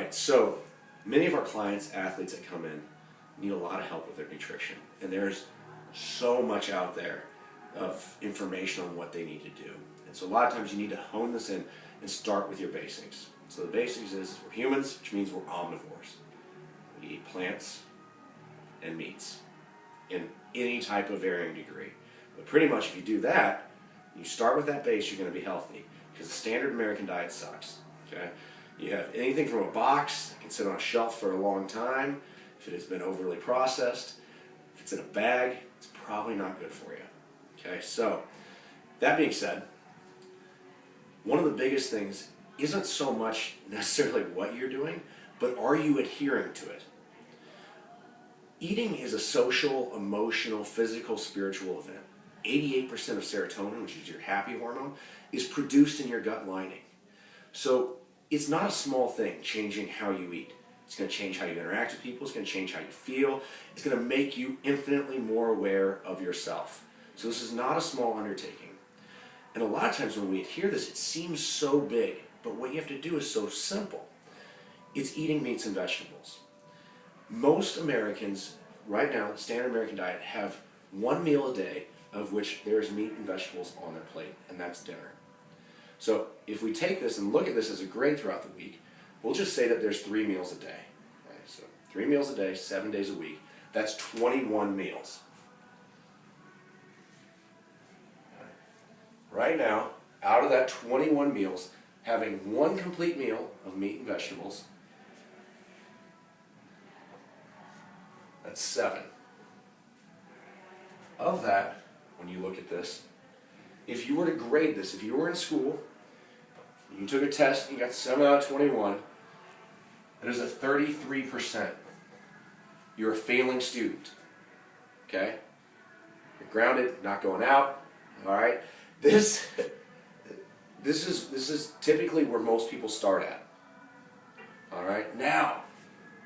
right, so many of our clients, athletes that come in, need a lot of help with their nutrition. And there's so much out there of information on what they need to do. And so a lot of times you need to hone this in and start with your basics. So the basics is we're humans, which means we're omnivores. We eat plants and meats in any type of varying degree. But pretty much if you do that, you start with that base, you're going to be healthy. Because the standard American diet sucks. Okay? You have anything from a box that can sit on a shelf for a long time. If it has been overly processed, if it's in a bag, it's probably not good for you. Okay, so that being said, one of the biggest things isn't so much necessarily what you're doing, but are you adhering to it? Eating is a social, emotional, physical, spiritual event. 88% of serotonin, which is your happy hormone, is produced in your gut lining. So it's not a small thing changing how you eat. It's going to change how you interact with people. It's going to change how you feel. It's going to make you infinitely more aware of yourself. So this is not a small undertaking. And a lot of times when we hear this, it seems so big. But what you have to do is so simple. It's eating meats and vegetables. Most Americans, right now, the standard American diet, have one meal a day of which there's meat and vegetables on their plate, and that's dinner. So if we take this and look at this as a grade throughout the week, we'll just say that there's 3 meals a day. Right? So 3 meals a day, 7 days a week. That's 21 meals. Right now, out of that 21 meals, having one complete meal of meat and vegetables, that's 7. Of that, when you look at this, if you were to grade this, if you were in school, you took a test and you got 7 out of 21, that is a 33%. You're a failing student. Okay? You're grounded, not going out. All right? This is typically where most people start at. All right? Now,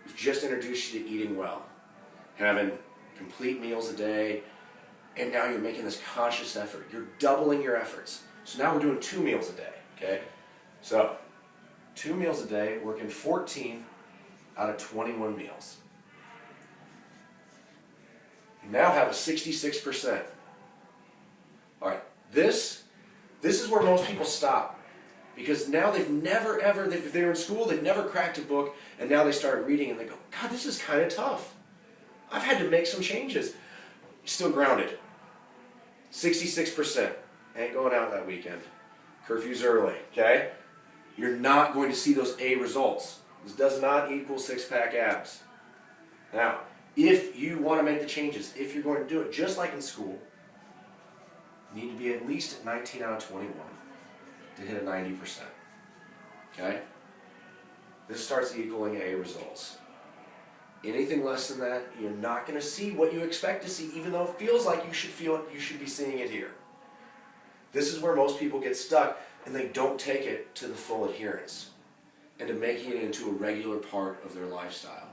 we've just introduced you to eating well, having complete meals a day, and now you're making this conscious effort. You're doubling your efforts. So now we're doing 2 meals a day, okay? So, 2 meals a day, working 14 out of 21 meals. You now have a 66%. All right, this is where most people stop. Because now they've never ever, if they're in school, they've never cracked a book, and now they start reading and they go, God, this is kind of tough. I've had to make some changes. You're still grounded. 66%. Ain't going out that weekend. Curfew's early, okay? You're not going to see those A results. This does not equal 6-pack abs. Now, if you want to make the changes, if you're going to do it just like in school, you need to be at least at 19 out of 21 to hit a 90%. Okay? This starts equaling A results. Anything less than that, you're not going to see what you expect to see, even though it feels like you should feel it, you should be seeing it here. This is where most people get stuck, and they don't take it to the full adherence and to making it into a regular part of their lifestyle.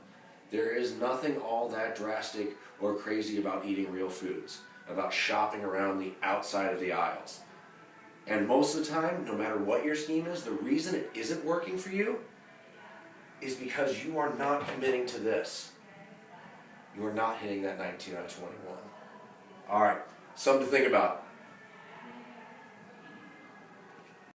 There is nothing all that drastic or crazy about eating real foods, about shopping around the outside of the aisles. And most of the time, no matter what your scheme is, the reason it isn't working for you is because you are not committing to this. You are not hitting that 19 out of 21. All right, something to think about.